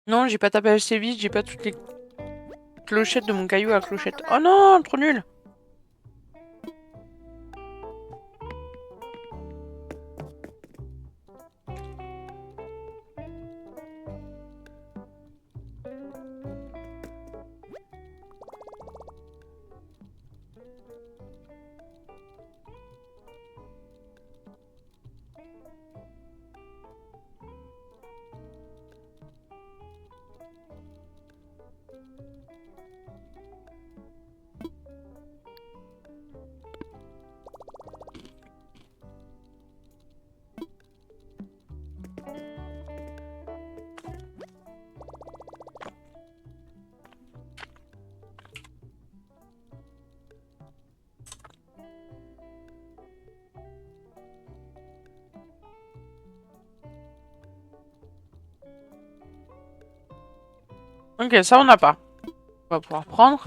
Non, j'ai pas tapé assez vite, j'ai pas toutes les clochettes de mon caillou à clochette. Oh non, trop nul. Ok, ça on n'a pas. On va pouvoir prendre.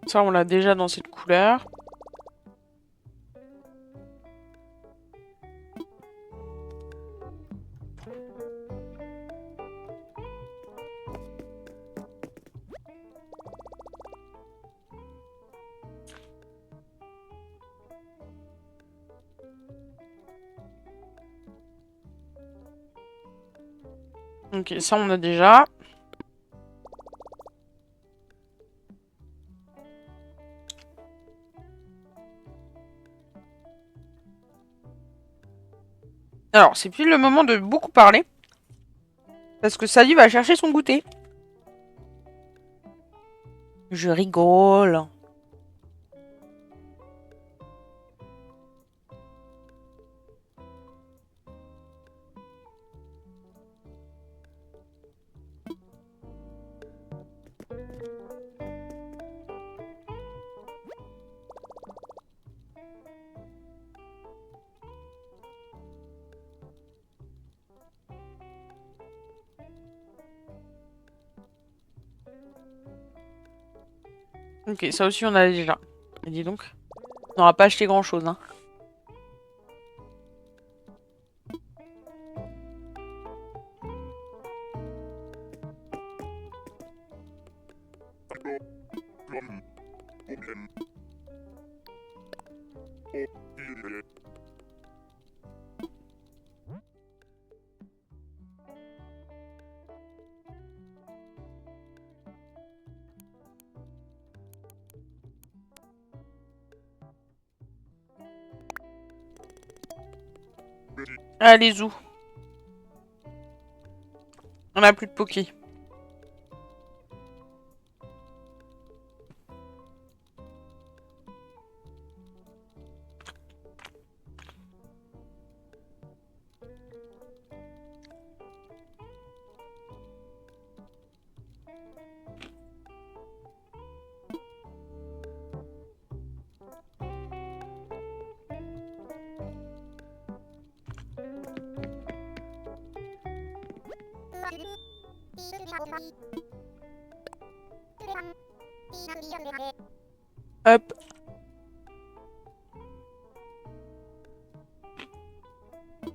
Ça on l'a déjà dans cette couleur. Ok, ça on a déjà. Alors, c'est plus le moment de beaucoup parler. Parce que Sally va chercher son goûter. Je rigole. Ok, ça aussi on a déjà. Et dis donc, on n'aura pas acheté grand chose, hein. Allez, zou. On a plus de Poké. Hop.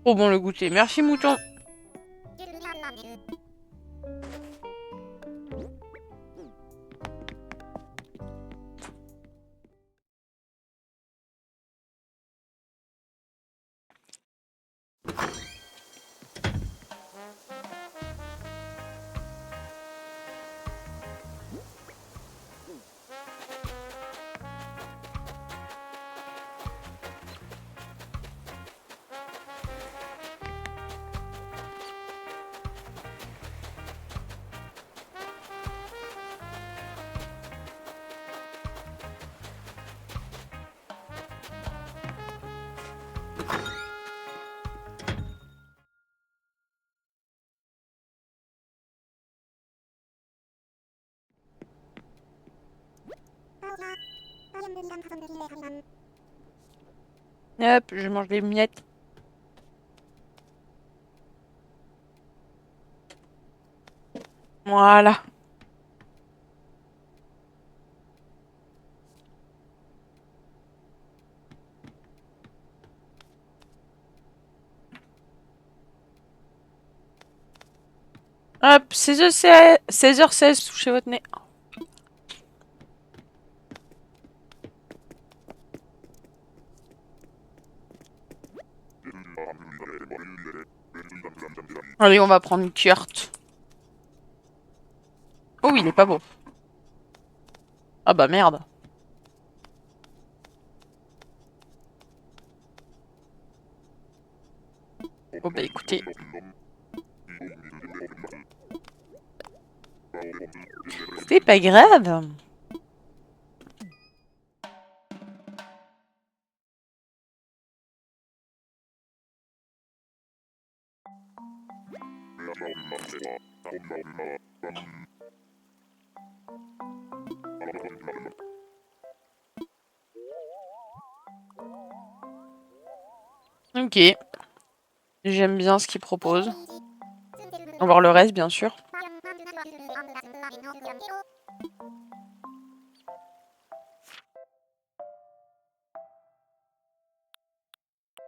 Oh bon le goûter. Merci mouton. Hop, je mange des miettes. Voilà. Hop, 16h16, touchez votre nez. Allez, on va prendre Kurt. Oh, il est pas beau. Ah bah merde. Oh bah écoutez. C'est pas grave. Ok. J'aime bien ce qu'il propose. On va voir le reste, bien sûr.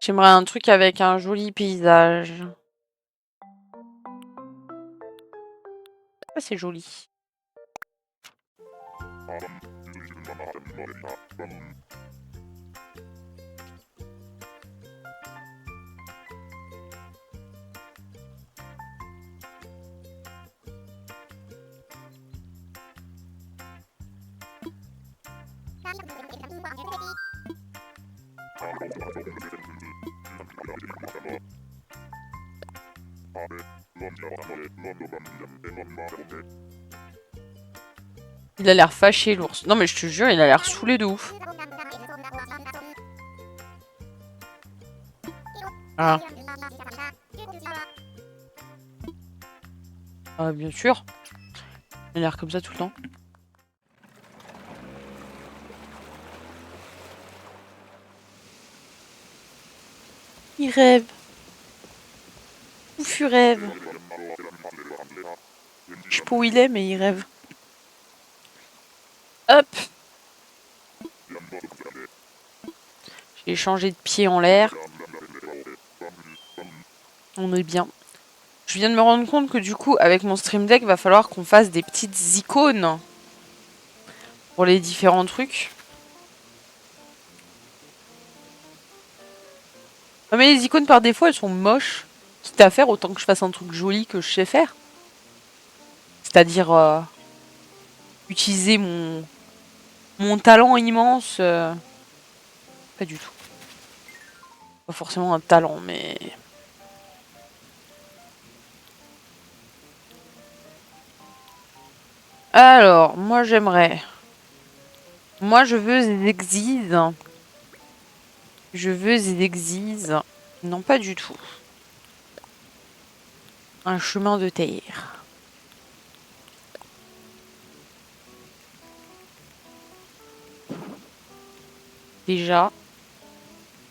J'aimerais un truc avec un joli paysage. Ah, c'est joli. Il a l'air fâché, l'ours. Non, mais je te jure, il a l'air saoulé de ouf. Ah. Ah, bien sûr. Il a l'air comme ça tout le temps. Il rêve. Ouf, il rêve. Je sais pas où il est, mais il rêve. Hop. J'ai changé de pied en l'air. On est bien. Je viens de me rendre compte que du coup, avec mon Stream Deck, va falloir qu'on fasse des petites icônes pour les différents trucs. Non, mais les icônes par défaut, elles sont moches. Quitte à faire, autant que je fasse un truc joli que je sais faire. C'est-à-dire utiliser mon talent immense. Pas du tout. Pas forcément un talent, mais... Alors, moi j'aimerais... Moi je veux des exis. Je veux des exis. Non, pas du tout. Un chemin de terre. Déjà,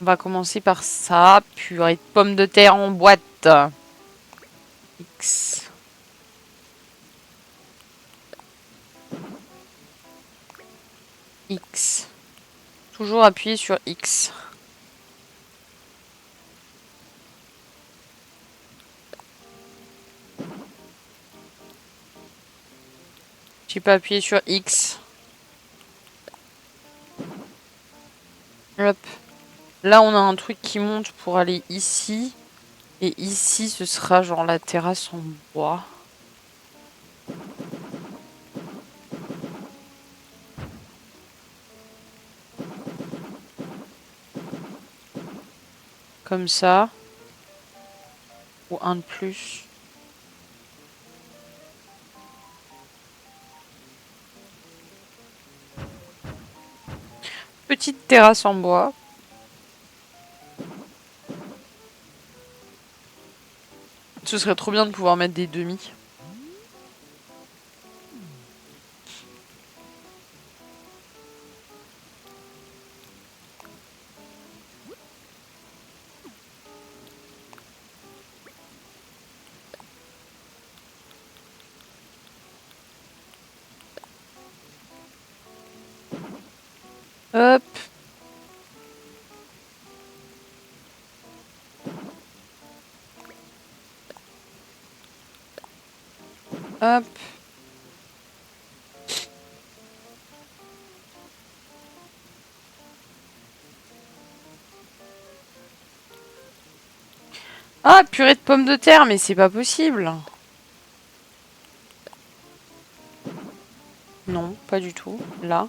on va commencer par ça. Purée de pommes de terre en boîte. X. X. Toujours appuyer sur X. J'ai pas appuyé sur X. Hop. Là, on a un truc qui monte pour aller ici. Et ici, ce sera genre la terrasse en bois. Comme ça. Ou un de plus. Petite terrasse en bois. Ce serait trop bien de pouvoir mettre des demi. Hop. Hop. Ah, purée de pommes de terre, mais c'est pas possible. Non, pas du tout. Là.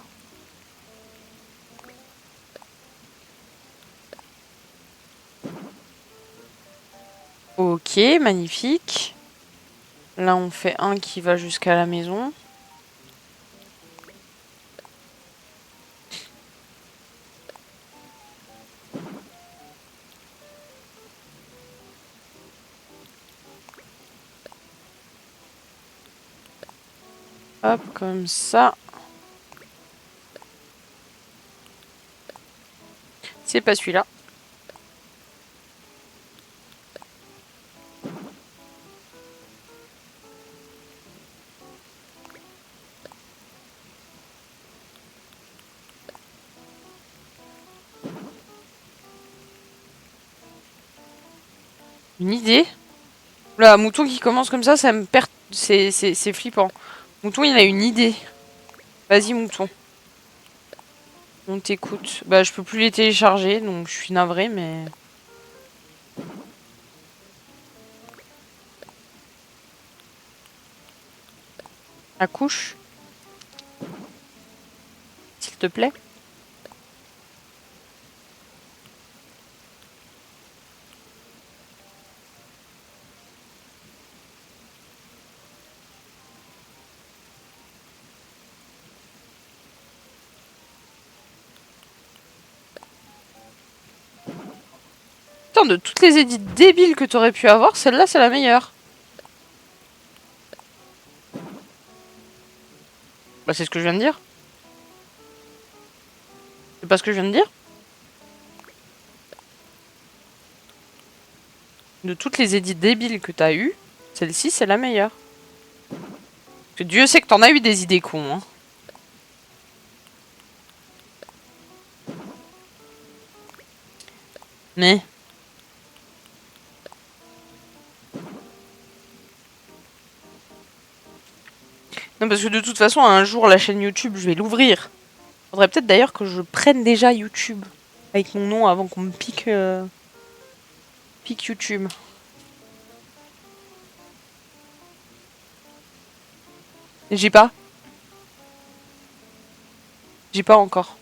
Ok, magnifique. Là, on fait un qui va jusqu'à la maison. Hop, comme ça. C'est pas celui-là. Une idée? Là, mouton qui commence comme ça me perd. C'est flippant. Mouton, il a une idée. Vas-y, mouton. On t'écoute. Bah, je peux plus les télécharger, donc je suis navrée, mais... Accouche. S'il te plaît. Putain, de toutes les édits débiles que t'aurais pu avoir, celle-là, c'est la meilleure. Bah, c'est ce que je viens de dire. C'est pas ce que je viens de dire? De toutes les édits débiles que t'as eues, celle-ci, c'est la meilleure. Parce que Dieu sait que t'en as eu des idées cons, hein. Mais... Non, parce que de toute façon, un jour, la chaîne YouTube, je vais l'ouvrir. Faudrait peut-être d'ailleurs que je prenne déjà YouTube. Avec mon nom avant qu'on me pique... pique YouTube. J'ai pas. J'ai pas encore.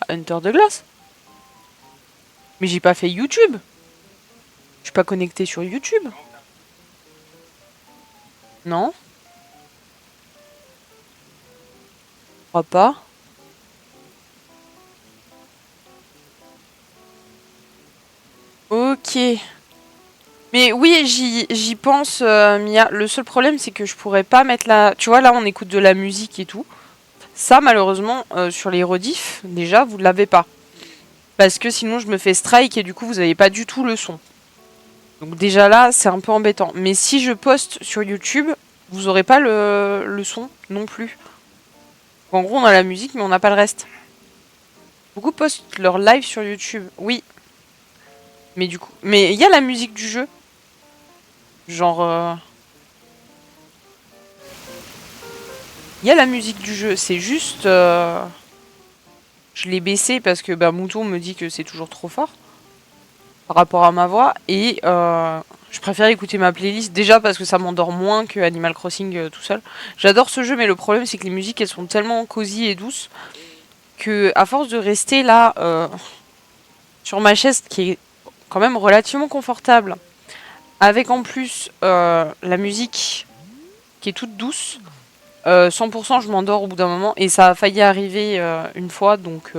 Hunter de glace. Mais j'ai pas fait YouTube. Je suis pas connecté sur YouTube. Non. Je crois pas. Ok. Mais oui, j'y pense, Mia. Le seul problème, c'est que je pourrais pas mettre la... Tu vois, là, on écoute de la musique et tout. Ça, malheureusement, sur les rediffs, déjà, vous l'avez pas. Parce que sinon, je me fais strike et du coup, vous avez pas du tout le son. Donc déjà là, c'est un peu embêtant. Mais si je poste sur YouTube, vous aurez pas le son non plus. En gros, on a la musique, mais on n'a pas le reste. Beaucoup postent leur live sur YouTube. Oui. Mais du coup... Mais il y a la musique du jeu. Genre... Il y a la musique du jeu. C'est juste... Je l'ai baissé parce que bah, Mouton me dit que c'est toujours trop fort. Par rapport à ma voix. Et... je préfère écouter ma playlist déjà parce que ça m'endort moins que Animal Crossing tout seul. J'adore ce jeu, mais le problème c'est que les musiques elles sont tellement cosy et douces que à force de rester là sur ma chaise qui est quand même relativement confortable, avec en plus la musique qui est toute douce, 100% je m'endors au bout d'un moment et ça a failli arriver une fois donc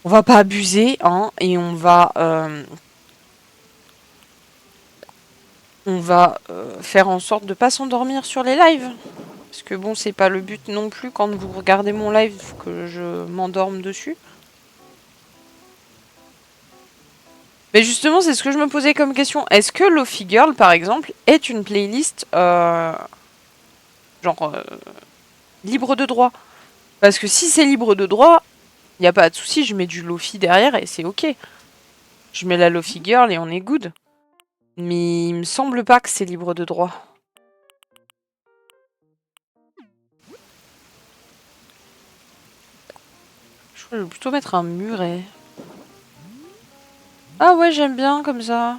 on va pas abuser hein, et on va faire en sorte de pas s'endormir sur les lives. Parce que bon, c'est pas le but non plus quand vous regardez mon live que je m'endorme dessus. Mais justement, c'est ce que je me posais comme question. Est-ce que Lofi Girl, par exemple, est une playlist genre libre de droit? Parce que si c'est libre de droit, il n'y a pas de souci, je mets du Lofi derrière et c'est ok. Je mets la Lofi Girl et on est good. Mais il me semble pas que c'est libre de droit. Je crois que je vais plutôt mettre un muret. Ah ouais, j'aime bien comme ça.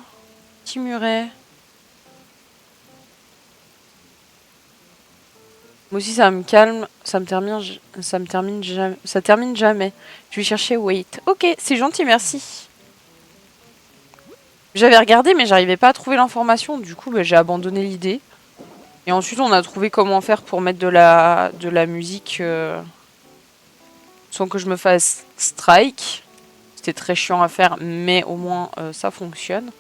Petit muret. Moi aussi, ça me calme, ça termine jamais. Je vais chercher wait. Ok, c'est gentil, merci. J'avais regardé, mais j'arrivais pas à trouver l'information. Du coup, bah, j'ai abandonné l'idée. Et ensuite, on a trouvé comment faire pour mettre de la musique sans que je me fasse strike. C'était très chiant à faire, mais au moins ça fonctionne.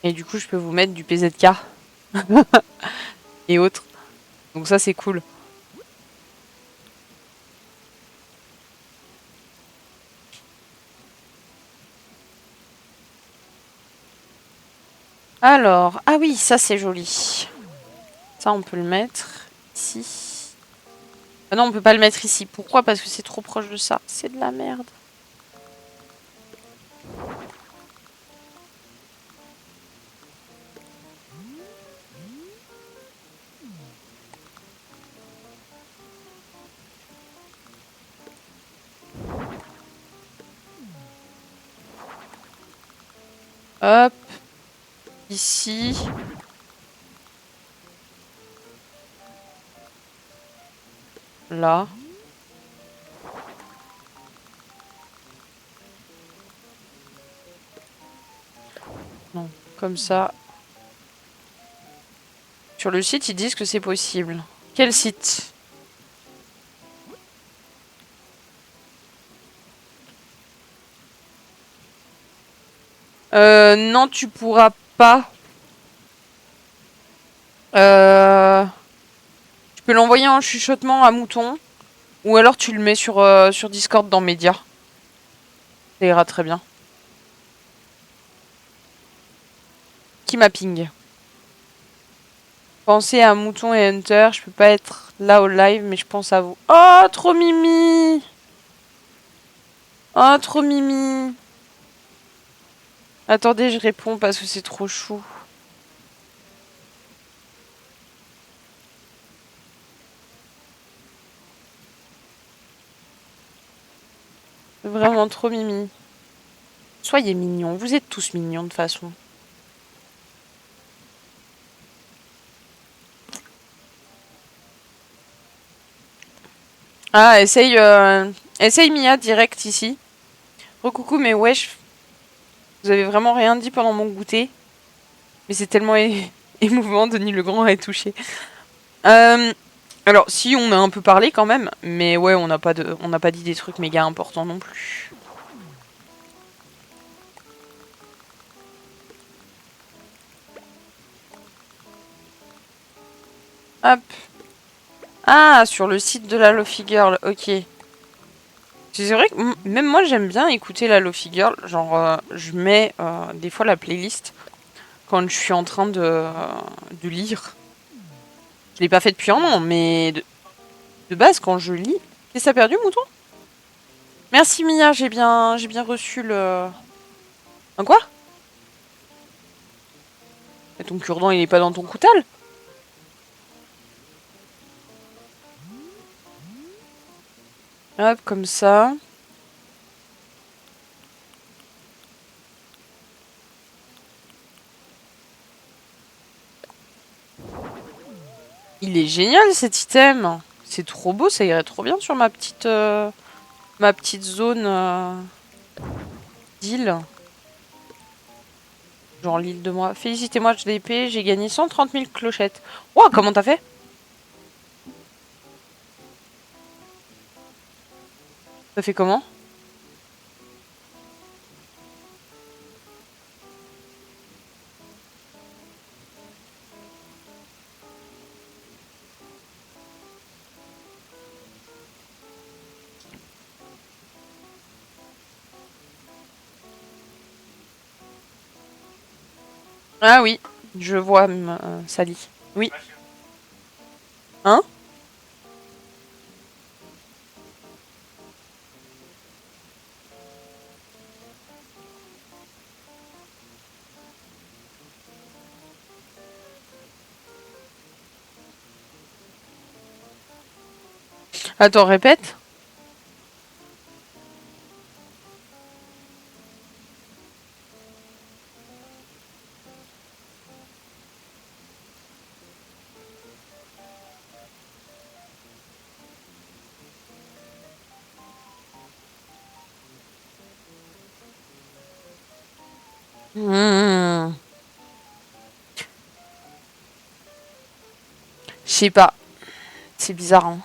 Et du coup, je peux vous mettre du PZK et autres. Donc ça, c'est cool. Alors, ah oui, ça c'est joli. Ça, on peut le mettre ici. Ah non, on peut pas le mettre ici. Pourquoi? Parce que c'est trop proche de ça. C'est de la merde. Hop, ici. Là. Non, comme ça. Sur le site, ils disent que c'est possible. Quel site? Non, tu pourras pas. Tu peux l'envoyer en chuchotement à Mouton. Ou alors tu le mets sur Discord dans Média. Ça ira très bien. Qui m'a ping? Pensez à Mouton et Hunter. Je peux pas être là au live, mais je pense à vous. Oh, trop mimi! Oh, trop mimi! Attendez, je réponds parce que c'est trop chou. C'est vraiment trop mimi. Soyez mignons. Vous êtes tous mignons de toute façon. Ah, essaye Mia direct ici. Recoucou, mais wesh, vous avez vraiment rien dit pendant mon goûter. Mais c'est tellement émouvant, Denis Legrand est touché. Euh, alors, si, on a un peu parlé quand même, mais ouais, on n'a pas dit des trucs méga importants non plus. Hop. Ah, sur le site de la Lofi Girl, ok. C'est vrai que même moi j'aime bien écouter la Lofi Girl. Genre, je mets des fois la playlist quand je suis en train de lire. Je l'ai pas fait depuis un an, mais de base, quand je lis. Qu'est-ce que t'as perdu, mouton? Merci Mia, j'ai bien reçu le. Un quoi? Et ton cure-dent, il est pas dans ton coutal? Hop, comme ça. Il est génial cet item. C'est trop beau, ça irait trop bien sur ma petite zone d'île. Genre l'île de moi. Félicitez-moi, je l'ai épée, j'ai gagné 130 000 clochettes. Wow, comment t'as fait? T'as fait comment? Ah oui, je vois, Sally. Oui. Hein? Attends, répète. Hmm. Je sais pas. C'est bizarre, hein.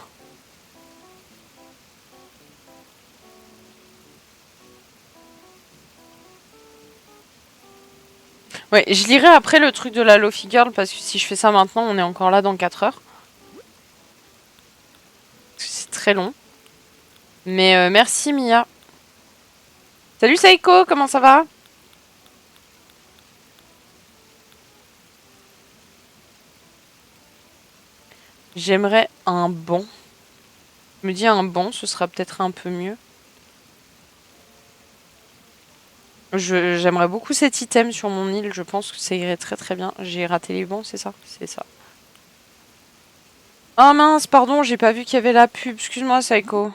Ouais, je lirai après le truc de la Lofi Girl parce que si je fais ça maintenant, on est encore là dans 4 heures. C'est très long. Mais merci Mia. Salut Saiko, comment ça va? J'aimerais un banc. Je me dis un banc, ce sera peut-être un peu mieux. J'aimerais beaucoup cet item sur mon île, je pense que ça irait très très bien. J'ai raté les bancs, c'est ça? C'est ça. Oh mince, pardon, j'ai pas vu qu'il y avait la pub. Excuse-moi, Saiko.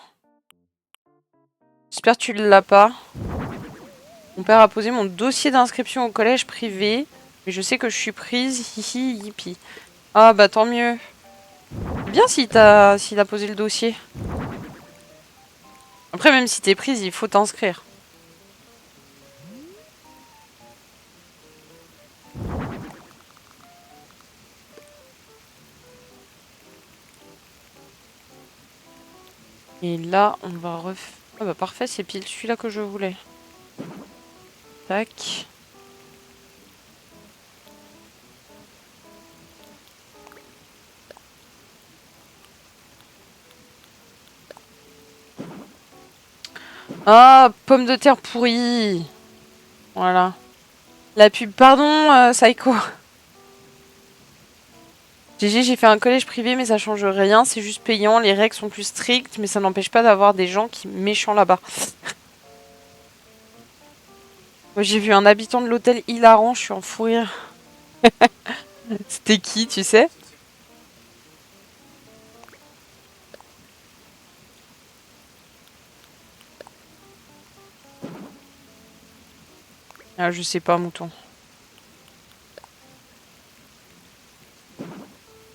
J'espère que tu l'as pas. Mon père a posé mon dossier d'inscription au collège privé. Mais je sais que je suis prise. Hihi, yippie. Ah bah tant mieux. C'est bien s'il a posé le dossier. Après, même si t'es prise, il faut t'inscrire. Et là, on va refaire... Ah bah parfait, c'est pile celui-là que je voulais. Tac. Ah, pomme de terre pourrie. Voilà. La pub, pardon, Saiko. GG, j'ai fait un collège privé, mais ça change rien, c'est juste payant, les règles sont plus strictes, mais ça n'empêche pas d'avoir des gens qui méchants là-bas. Moi, j'ai vu un habitant de l'hôtel hilarant, je suis en fou rire. C'était qui, tu sais? Ah, je sais pas, mouton.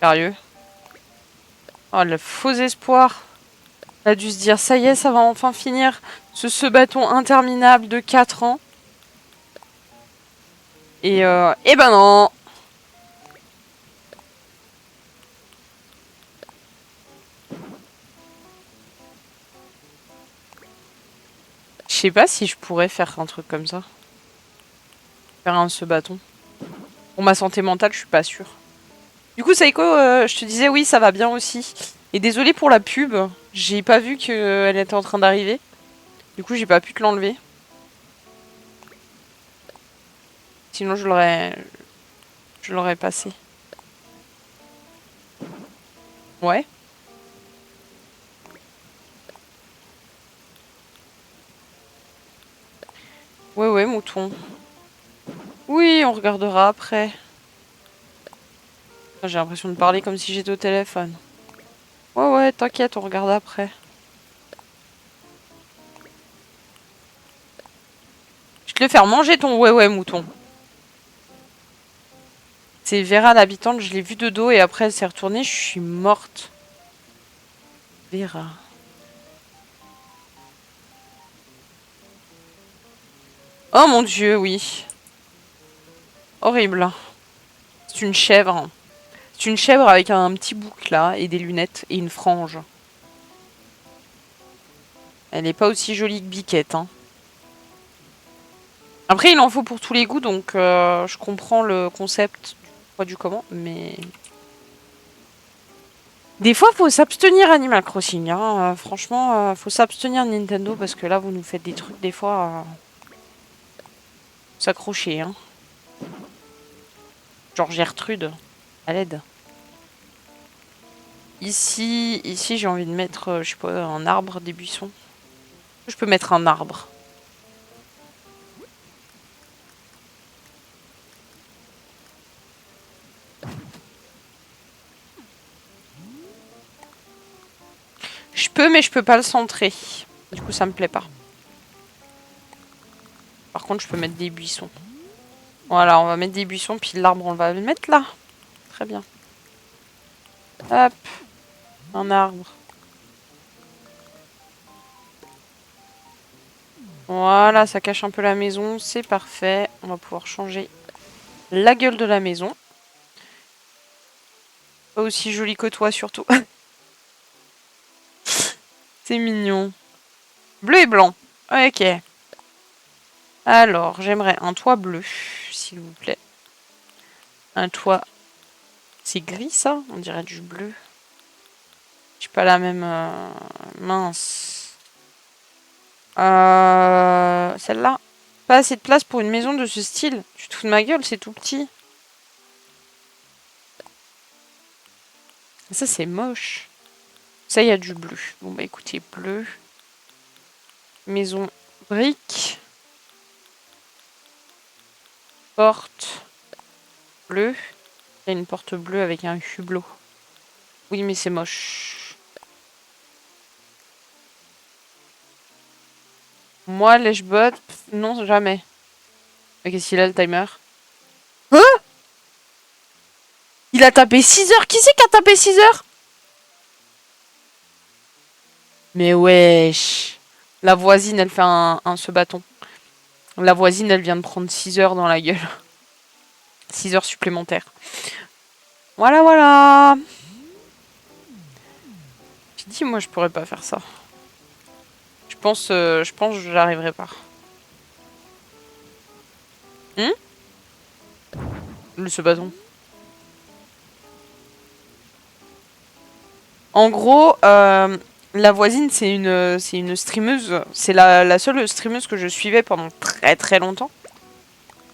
Sérieux? Oh, le faux espoir. Elle a dû se dire, ça y est, ça va enfin finir ce bâton interminable de 4 ans. Et ben non! Je sais pas si je pourrais faire un truc comme ça. Faire un ce bâton. Pour ma santé mentale, je suis pas sûre. Du coup, Saiko, je te disais, oui, ça va bien aussi. Et désolé pour la pub. J'ai pas vu qu'elle était en train d'arriver. Du coup, j'ai pas pu te l'enlever. Sinon, je l'aurais passé. Ouais. Ouais, ouais, mouton. Oui, on regardera après. J'ai l'impression de parler comme si j'étais au téléphone. Ouais, ouais, t'inquiète, on regarde après. Je vais te le faire manger ton ouais, ouais, mouton. C'est Vera l'habitante, je l'ai vue de dos et après elle s'est retournée, je suis morte. Vera. Oh mon dieu, oui. Horrible. C'est une chèvre. C'est une chèvre avec un petit bouc là, et des lunettes, et une frange. Elle n'est pas aussi jolie que Biquette, hein. Après, il en faut pour tous les goûts, donc je comprends le concept du pourquoi du comment, mais... Des fois, faut s'abstenir Animal Crossing, hein. Franchement, faut s'abstenir Nintendo, parce que là, vous nous faites des trucs, des fois... s'accrocher, hein. Genre Gertrude, à l'aide. Ici j'ai envie de mettre, je sais pas, un arbre, des buissons. Je peux mettre un arbre. Je peux, mais je peux pas le centrer. Du coup, ça me plaît pas. Par contre, je peux mettre des buissons. Voilà, on va mettre des buissons, puis l'arbre, on va le mettre là. Très bien. Hop. Un arbre. Voilà, ça cache un peu la maison. C'est parfait. On va pouvoir changer la gueule de la maison. Pas aussi joli que toi, surtout. C'est mignon. Bleu et blanc. Ok. Alors, j'aimerais un toit bleu, s'il vous plaît. Un toit... C'est gris, ça? On dirait du bleu. J'ai pas la même... Mince. Celle-là. Pas assez de place pour une maison de ce style. Tu te fous de ma gueule, c'est tout petit. Ça, c'est moche. Ça, il y a du bleu. Bon, bah écoutez, bleu. Maison brique. Porte bleue. Il y a une porte bleue avec un hublot. Oui, mais c'est moche. Moi, lèche-bot, non, jamais. Ok, s'il a le timer. Hein? Il a tapé 6 heures. Qui c'est qui a tapé 6 heures? Mais wesh. La voisine, elle fait un ce bâton. La voisine, elle vient de prendre 6 heures dans la gueule. 6 heures supplémentaires. Voilà, voilà. J'ai dit, moi, je pourrais pas faire ça. Je pense que j'arriverai pas. Ce bâton. En gros, la voisine, c'est une streameuse. C'est la seule streameuse que je suivais pendant très très longtemps.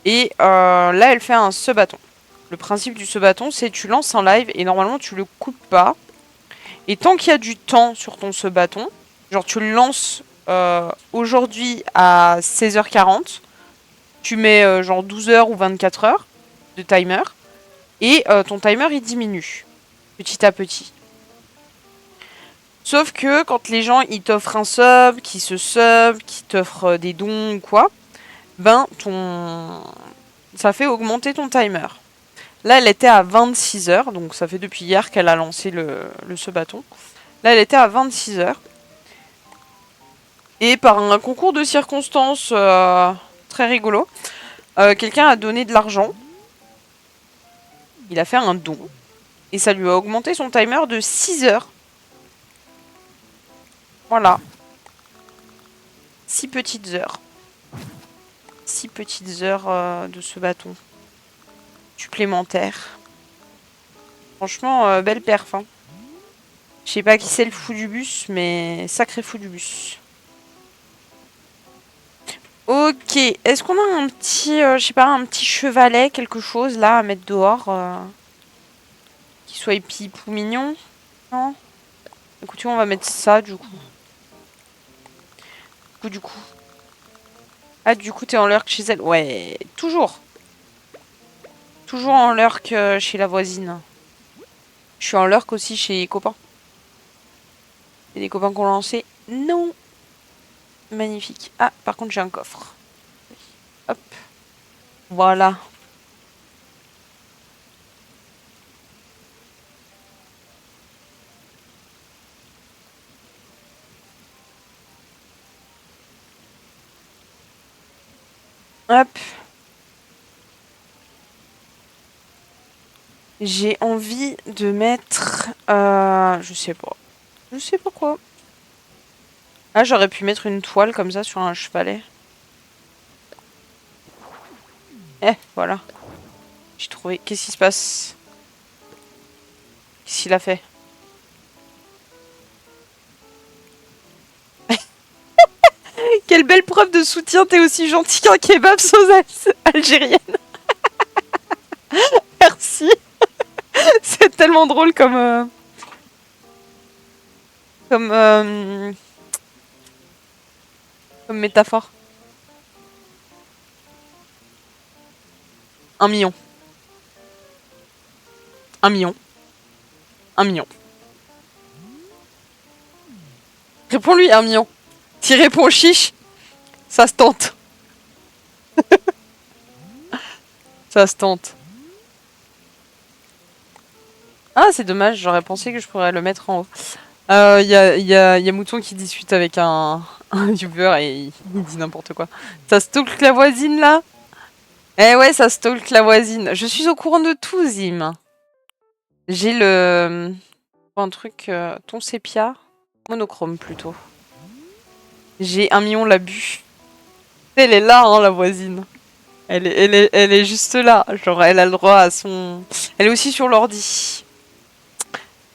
Et là, elle fait un se-bâton. Le principe du se-bâton, c'est tu lances un live et normalement, tu le coupes pas. Et tant qu'il y a du temps sur ton se-bâton, genre tu le lances aujourd'hui à 16h40, tu mets genre 12 heures ou 24 heures de timer. Et ton timer, il diminue petit à petit. Sauf que quand les gens ils t'offrent un sub, qui se sub, qui t'offrent des dons ou quoi, ben ça fait augmenter ton timer. Là elle était à 26 heures, donc ça fait depuis hier qu'elle a lancé le sub-bâton. Là elle était à 26 heures. Et par un concours de circonstances très rigolo, quelqu'un a donné de l'argent. Il a fait un don. Et ça lui a augmenté son timer de 6 heures. Voilà. 6 petites heures. 6 petites heures de ce bâton. Supplémentaire. Franchement, belle perf. Hein. Je sais pas qui c'est le fou du bus, mais sacré fou du bus. Ok. Est-ce qu'on a un petit, je sais pas, un petit chevalet, quelque chose là à mettre dehors qui soit épipou mignon? Non? Écoutez, on va mettre ça du coup. Du coup. Ah, du coup, t'es en lurk chez elle? Ouais, toujours. Toujours en lurk chez la voisine. Je suis en lurk aussi chez les copains. Il y a des copains qui ont lancé. Non. Magnifique. Ah, par contre, j'ai un coffre. Hop. Voilà. Hop. J'ai envie de mettre... je sais pas. Je sais pas quoi. Ah, j'aurais pu mettre une toile comme ça sur un chevalet. Voilà. J'ai trouvé. Qu'est-ce qui se passe? Qu'est-ce qu'il a fait? Quelle belle preuve de soutien, t'es aussi gentil qu'un kebab sauce algérienne. tellement drôle comme, comme métaphore. 1 million. 1 million. 1 million. Réponds-lui 1 million. S'il répond chiche, ça se tente. Ça se tente. Ah, c'est dommage, j'aurais pensé que je pourrais le mettre en haut. Y a Mouton qui discute avec un viewer et il dit n'importe quoi. Ça stalk la voisine là? Eh ouais, ça stalk la voisine. Je suis au courant de tout, Zim. J'ai le... un truc... ton sépia. Monochrome plutôt. J'ai 1 million l'abus. Elle est là, hein, la voisine. Elle est juste là. Genre, elle a le droit à son... Elle est aussi sur l'ordi.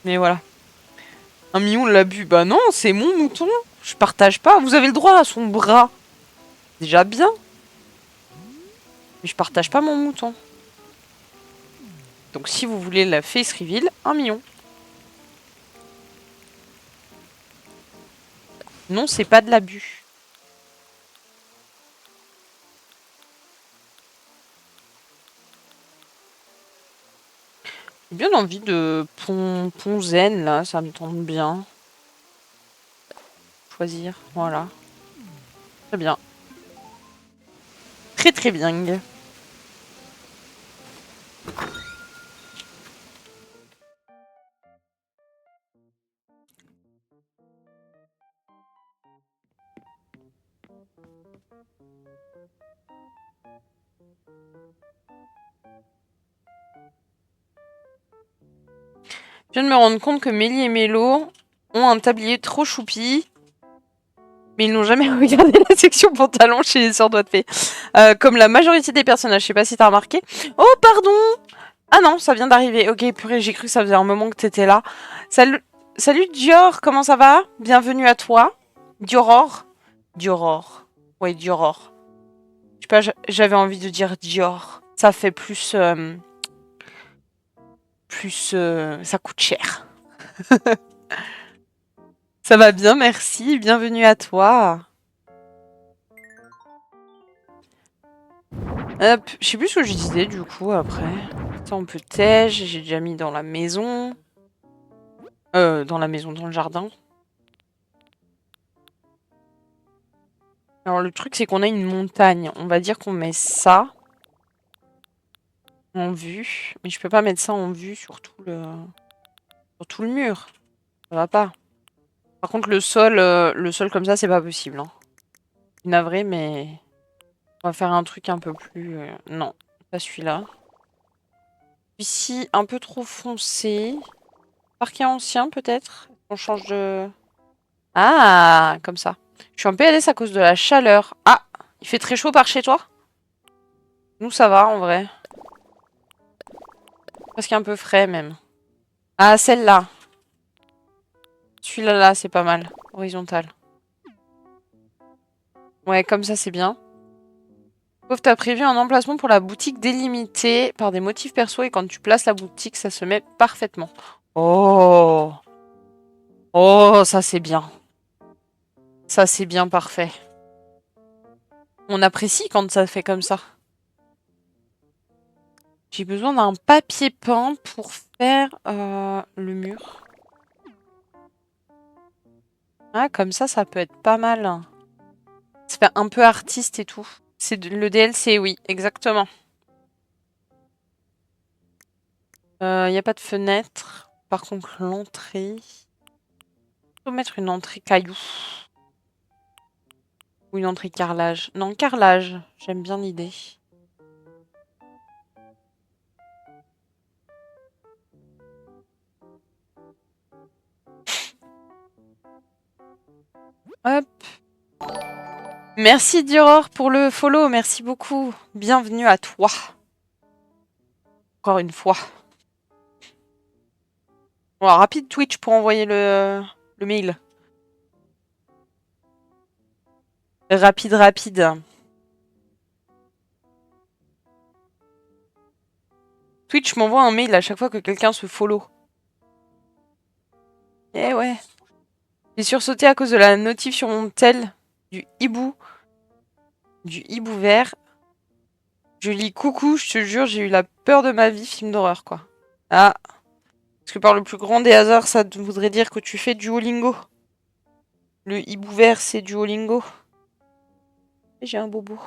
Mais voilà. 1 million l'abus. Bah non, c'est mon mouton. Je partage pas. Vous avez le droit à son bras. Déjà bien. Mais je partage pas mon mouton. Donc si vous voulez la face reveal, 1 million. Non, c'est pas de l'abus. J'ai bien envie de pont zen là, ça me tente bien. Choisir, voilà. Très bien. Très très bien. Je viens de me rendre compte que Mélie et Mélo ont un tablier trop choupi. Mais ils n'ont jamais regardé la section pantalon chez les sœurs doigts de fée. Comme la majorité des personnages, je sais pas si t'as remarqué. Oh, pardon! Ah non, ça vient d'arriver. Ok, purée, j'ai cru que ça faisait un moment que t'étais là. Salut, salut Dior, comment ça va? Bienvenue à toi. Dioror. Dioror. Ouais, Dioror. Je sais pas, j'avais envie de dire Dior. Ça fait plus... ça coûte cher. Ça va bien, merci. Bienvenue à toi. Hop, je sais plus ce que je disais du coup après. Ça on peut tège, j'ai déjà mis dans la maison. Dans la maison, dans le jardin. Alors le truc c'est qu'on a une montagne. On va dire qu'on met ça en vue. Mais je peux pas mettre ça en vue sur tout le mur. Ça va pas. Par contre le sol comme ça c'est pas possible. Hein. Navré mais on va faire un truc un peu plus... Non, pas celui-là. Ici un peu trop foncé. Parquet ancien peut-être. On change de... Ah, comme ça. Je suis en PLS à cause de la chaleur. Ah, il fait très chaud par chez toi? Nous, ça va en vrai. Presque un peu frais même. Ah, celle-là. Celui-là, là, c'est pas mal. Horizontal. Ouais, comme ça, c'est bien. Sauf t'as prévu un emplacement pour la boutique délimitée par des motifs perso et quand tu places la boutique, ça se met parfaitement. Oh! Oh, ça c'est bien. Ça c'est bien parfait. On apprécie quand ça fait comme ça. J'ai besoin d'un papier peint pour faire le mur. Ah, comme ça peut être pas mal. Ça fait un peu artiste et tout. C'est le DLC, oui, exactement. Il n'y a pas de fenêtre. Par contre, l'entrée... Il faut mettre une entrée caillou. Ou une entrée carrelage. Non, carrelage. J'aime bien l'idée. Hop. Merci Dior pour le follow. Merci beaucoup. Bienvenue à toi. Encore une fois. Bon, rapide Twitch pour envoyer le mail. Rapide, rapide. Twitch m'envoie un mail à chaque fois que quelqu'un se follow. Eh ouais. J'ai sursauté à cause de la notif sur mon tel du hibou. Du hibou vert. Je lis coucou, je te jure, j'ai eu la peur de ma vie, film d'horreur, quoi. Ah. Parce que par le plus grand des hasards, ça voudrait dire que tu fais Duolingo. Le hibou vert, c'est Duolingo. J'ai un bobo.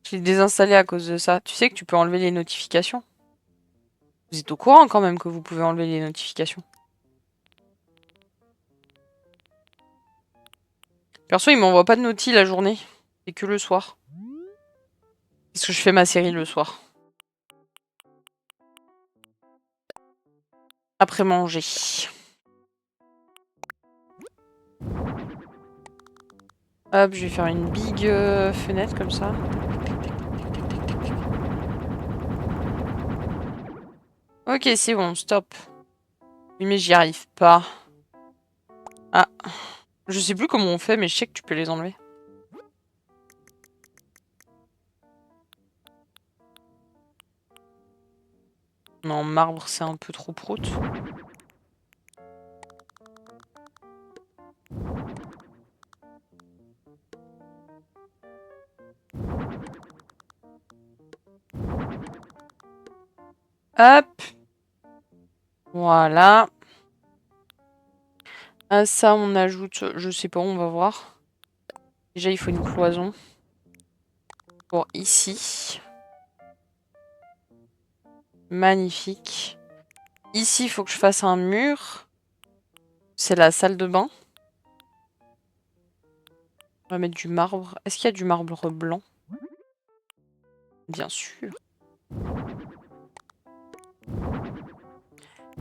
Je l'ai désinstallé à cause de ça. Tu sais que tu peux enlever les notifications. Vous êtes au courant quand même que vous pouvez enlever les notifications. Perso, il m'envoie pas de noti la journée. C'est que le soir. Parce que je fais ma série le soir. Après manger. Hop, je vais faire une big fenêtre comme ça. Ok, c'est bon, stop. Oui, mais j'y arrive pas. Ah. Je sais plus comment on fait, mais je sais que tu peux les enlever. Non, marbre, c'est un peu trop prout. Hop. Voilà. À ça, on ajoute... Je sais pas, on va voir. Déjà, il faut une cloison. Pour ici. Magnifique. Ici, il faut que je fasse un mur. C'est la salle de bain. On va mettre du marbre. Est-ce qu'il y a du marbre blanc? Bien sûr.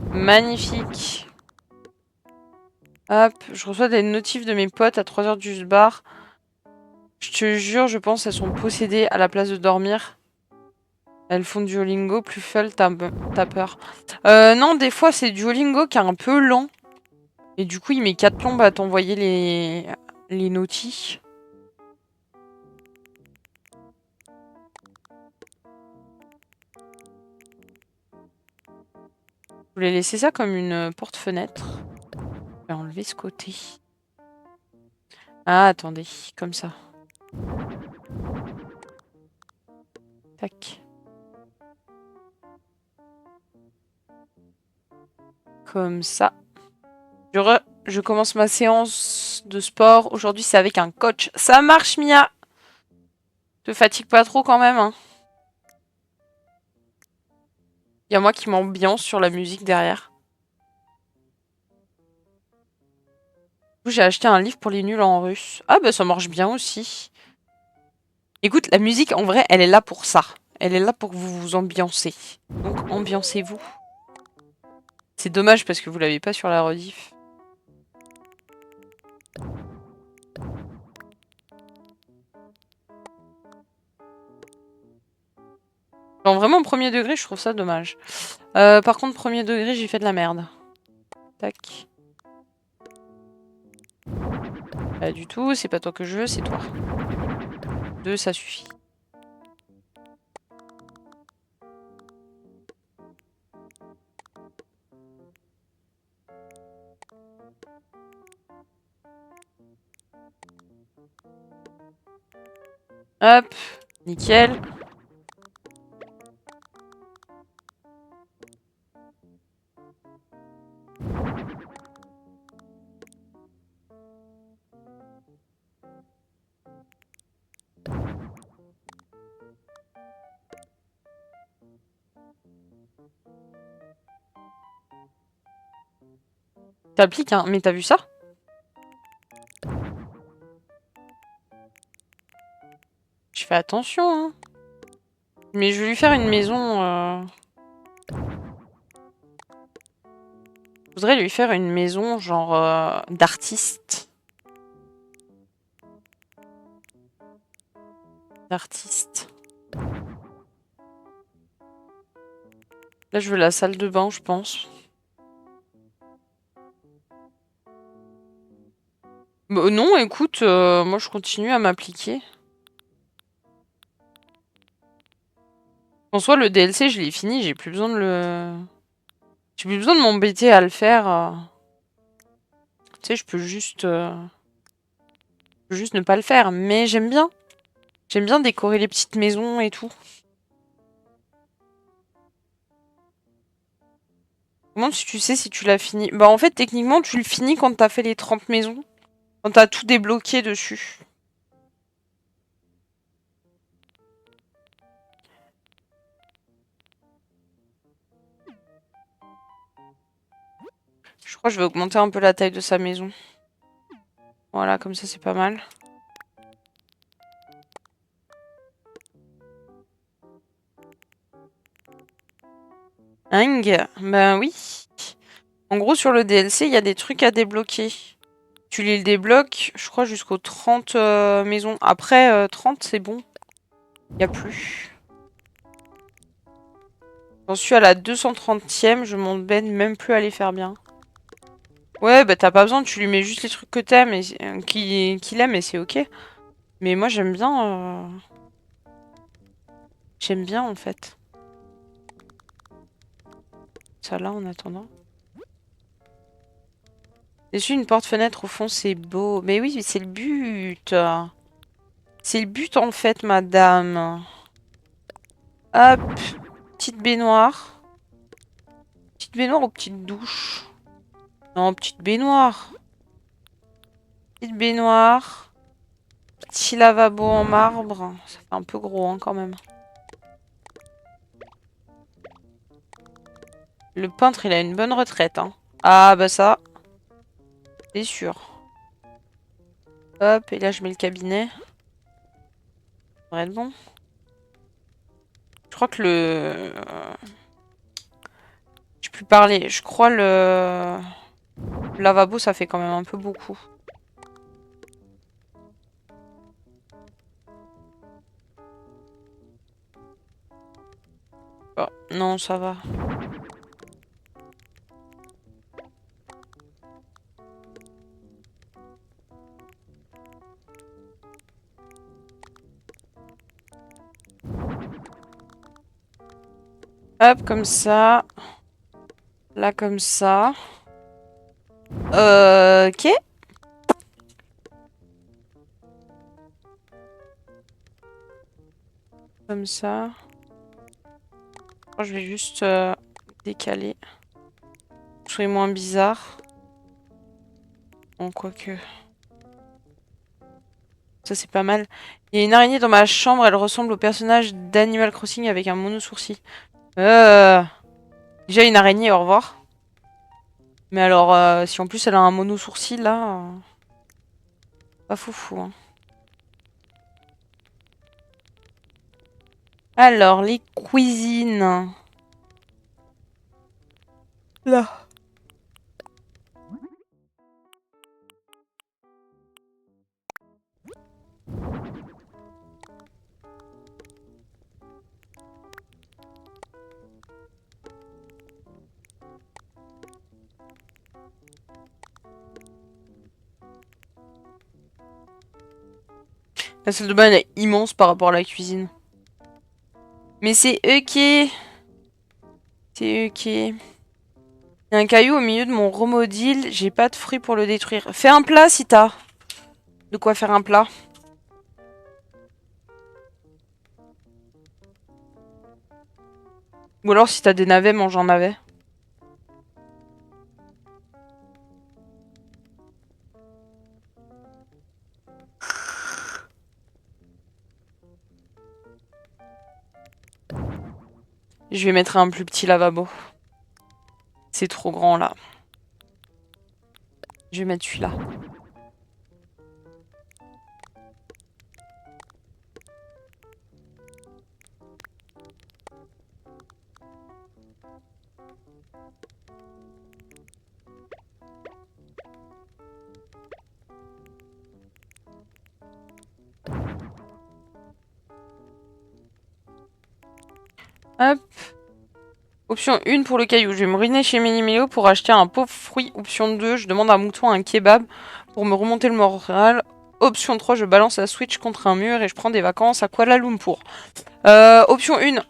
Magnifique. Hop, je reçois des notifs de mes potes à 3h du bar. Je te jure, je pense qu'elles sont possédées à la place de dormir. Elles font Duolingo, plus folle, t'as peur. Non, des fois, c'est Duolingo qui est un peu lent. Et du coup, il met 4 plombes à t'envoyer les notifs. Je voulais laisser ça comme une porte-fenêtre. Je vais enlever ce côté. Ah, attendez, comme ça. Tac. Comme ça. Je commence ma séance de sport. Aujourd'hui, c'est avec un coach. Ça marche, Mia! Te fatigue pas trop quand même, hein. Il y a moi qui m'ambiance sur la musique derrière. J'ai acheté un livre pour les nuls en russe. Ah bah ça marche bien aussi. Écoute, la musique, en vrai, elle est là pour ça. Elle est là pour que vous vous ambiancez. Donc, ambiancez-vous. C'est dommage parce que vous l'avez pas sur la rediff. Genre, vraiment, premier degré, je trouve ça dommage. Par contre, premier degré, j'ai fait de la merde. Tac. Pas du tout, c'est pas toi que je veux, c'est toi. 2, ça suffit. Hop, nickel. T'appliques, hein, mais t'as vu ça? Je fais attention, hein. Mais je vais lui faire une maison... Je voudrais lui faire une maison genre d'artiste. D'artiste. Là, je veux la salle de bain, je pense. Bah, non, écoute, moi je continue à m'appliquer. En soi, le DLC, je l'ai fini, j'ai plus besoin de le... J'ai plus besoin de m'embêter à le faire. Tu sais, je peux juste ne pas le faire. Mais j'aime bien. J'aime bien décorer les petites maisons et tout. Comment tu sais si tu l'as fini? Bah en fait, techniquement, tu le finis quand t'as fait les 30 maisons. Quand t'as tout débloqué dessus. Je crois que je vais augmenter un peu la taille de sa maison. Voilà, comme ça c'est pas mal. Hang, ben oui. En gros, sur le DLC, il y a des trucs à débloquer. Tu les débloques, je crois, jusqu'aux 30 maisons. Après 30, c'est bon. Il n'y a plus. J'en suis à la 230e, je m'embête même plus à les faire bien. Ouais, bah t'as pas besoin, tu lui mets juste les trucs que t'aimes et qu'il aime et c'est ok. Mais moi j'aime bien. J'aime bien en fait. Ça là en attendant. Dessus une porte-fenêtre au fond c'est beau. Mais oui, c'est le but. C'est le but en fait, madame. Hop. Petite baignoire. Petite baignoire ou petite douche? Non, petite baignoire. Petite baignoire. Petit lavabo en marbre. Ça fait un peu gros hein, quand même. Le peintre, il a une bonne retraite. Hein. Ah bah ça. C'est sûr. Hop, et là je mets le cabinet. Ça devrait être bon. Je crois que le... Je peux plus parler. Je crois le lavabo, ça fait quand même un peu beaucoup. Oh, non, ça va. Hop, comme ça. Là, comme ça. Ok. Comme ça. Je vais juste décaler. Soyez moins bizarre. Bon, quoique. Ça, c'est pas mal. Il y a une araignée dans ma chambre. Elle ressemble au personnage d'Animal Crossing avec un mono-sourcil. Déjà, une araignée, au revoir. Mais alors, si en plus elle a un mono-sourcil, là... pas foufou, hein. Alors, les cuisines. Là. La salle de bain, elle est immense par rapport à la cuisine. Mais c'est ok. C'est ok. Il y a un caillou au milieu de mon romodile. J'ai pas de fruits pour le détruire. Fais un plat si t'as de quoi faire un plat. Ou alors si t'as des navets, mange un navet. Je vais mettre un plus petit lavabo. C'est trop grand là. Je vais mettre celui-là. Hop. Option 1 pour le caillou. Je vais me ruiner chez Minimilio pour acheter un pauvre fruit. Option 2, je demande à Mouton un kebab pour me remonter le moral. Option 3, je balance la Switch contre un mur et je prends des vacances à Kuala Lumpur. Option 1.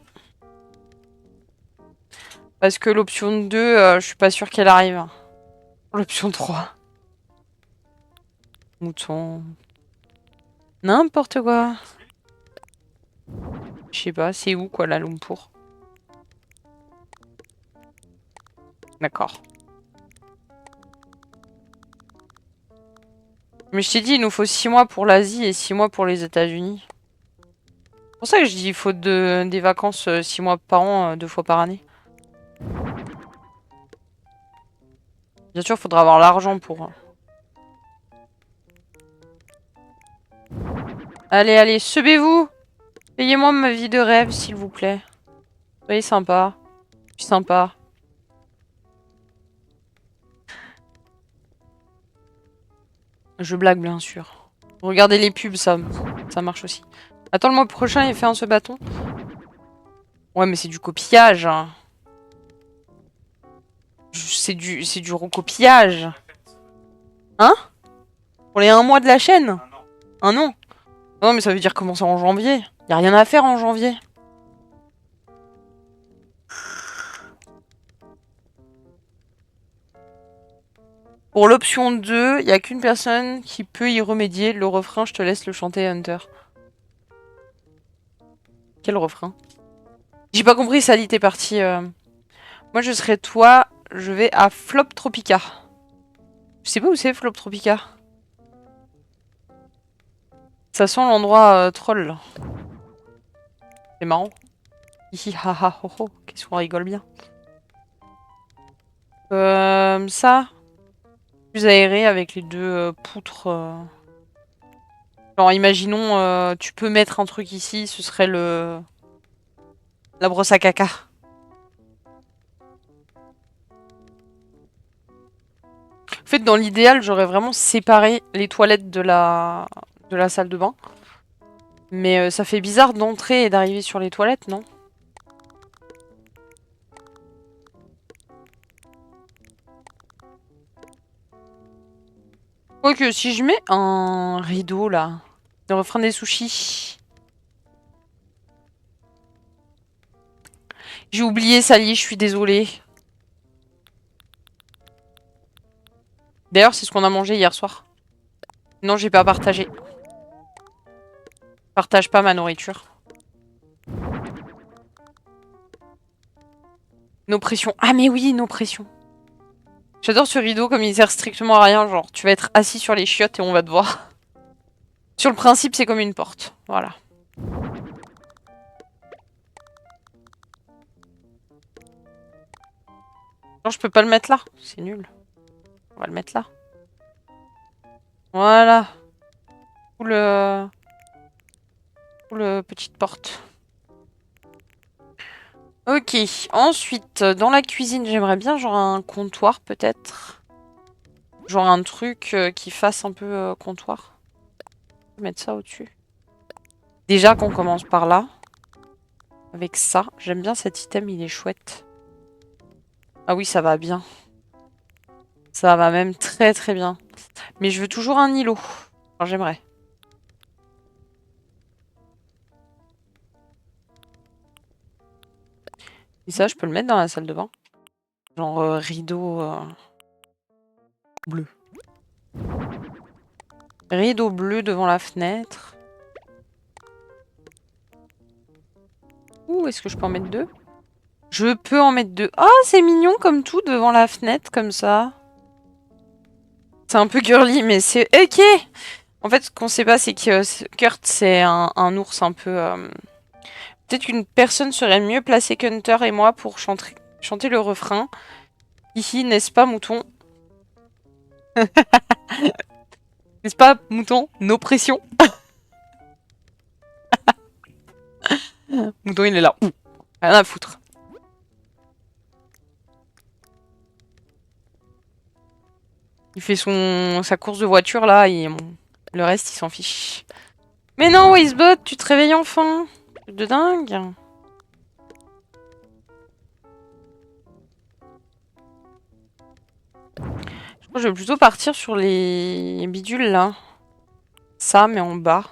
Parce que l'option 2, je suis pas sûre qu'elle arrive. L'option 3. Mouton. N'importe quoi. Je sais pas, c'est où quoi la Lumpur? D'accord. Mais je t'ai dit, il nous faut 6 mois pour l'Asie et 6 mois pour les États-Unis. C'est pour ça que je dis il faut des vacances 6 mois par an, 2 fois par année. Bien sûr, il faudra avoir l'argent pour... Allez, allez, sebez-vous! Payez-moi ma vie de rêve, s'il vous plaît. Soyez sympa. Je suis sympa. Je blague, bien sûr. Regardez les pubs, ça marche aussi. Attends, le mois prochain, il fait un ce bâton. Ouais, mais c'est du copillage. Hein. C'est du recopillage. Hein? Pour les 1 mois de la chaîne? Un an. Non, mais ça veut dire commencer en janvier. Y a rien à faire en janvier. Pour l'option 2, il n'y a qu'une personne qui peut y remédier. Le refrain, je te laisse le chanter, Hunter. Quel refrain? J'ai pas compris, Sally, t'es partie. Moi, je serais toi. Je vais à Flop Tropica. Je sais pas où c'est, Flop Tropica. Ça sent l'endroit troll. Là. C'est marrant. Hihi ha ha ho ho. Qu'est-ce qu'on rigole bien. Ça. Plus aéré avec les 2 poutres. Genre, imaginons, tu peux mettre un truc ici, ce serait la brosse à caca. En fait, dans l'idéal, j'aurais vraiment séparé les toilettes de la salle de bain. Mais ça fait bizarre d'entrer et d'arriver sur les toilettes, non? Quoique, si je mets un rideau, là, le refrain des sushis... J'ai oublié, Sally, je suis désolée. D'ailleurs, c'est ce qu'on a mangé hier soir. Non, j'ai pas partagé. Partage pas ma nourriture. Nos pressions. Ah mais oui, nos pressions. J'adore ce rideau comme il sert strictement à rien. Genre, tu vas être assis sur les chiottes et on va te voir. Sur le principe, c'est comme une porte. Voilà. Non, je peux pas le mettre là. C'est nul. On va le mettre là. Voilà. Ou le petite porte. Ok. Ensuite, dans la cuisine, j'aimerais bien genre un comptoir peut-être. Genre un truc qui fasse un peu comptoir. Je vais mettre ça au-dessus. Déjà qu'on commence par là. Avec ça. J'aime bien cet item, il est chouette. Ah oui, ça va bien. Ça va même très très bien. Mais je veux toujours un îlot. Enfin, j'aimerais. Et ça, je peux le mettre dans la salle de bain. Genre rideau bleu. Rideau bleu devant la fenêtre. Ouh, est-ce que je peux en mettre 2? Je peux en mettre 2. Ah, c'est mignon comme tout devant la fenêtre, comme ça. C'est un peu girly, mais c'est ok. En fait, ce qu'on sait pas, c'est que Kurt, c'est un ours un peu... Peut-être qu'une personne serait mieux placée qu'Hunter et moi pour chanter le refrain. Hihi, n'est-ce pas, mouton? N'est-ce pas, mouton? Nos pressions. Mouton, il est là. Rien à foutre. Il fait sa course de voiture, là, et le reste, il s'en fiche. Mais non, Wisebot, tu te réveilles enfin. Truc de dingue. Je crois que je vais plutôt partir sur les bidules, là. Ça, mais en bas.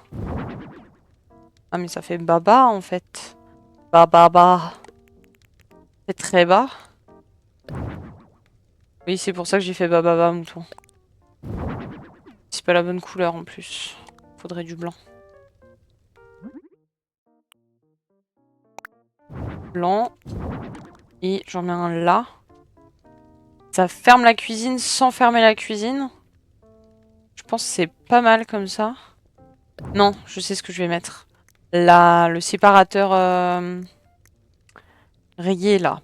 Ah, mais ça fait baba, en fait. Baba. C'est très bas. Oui, c'est pour ça que j'ai fait bababa mouton. C'est pas la bonne couleur en plus. Faudrait du blanc. Blanc. Et j'en mets un là. Ça ferme la cuisine sans fermer la cuisine. Je pense que c'est pas mal comme ça. Non, je sais ce que je vais mettre. Là, le séparateur rayé là.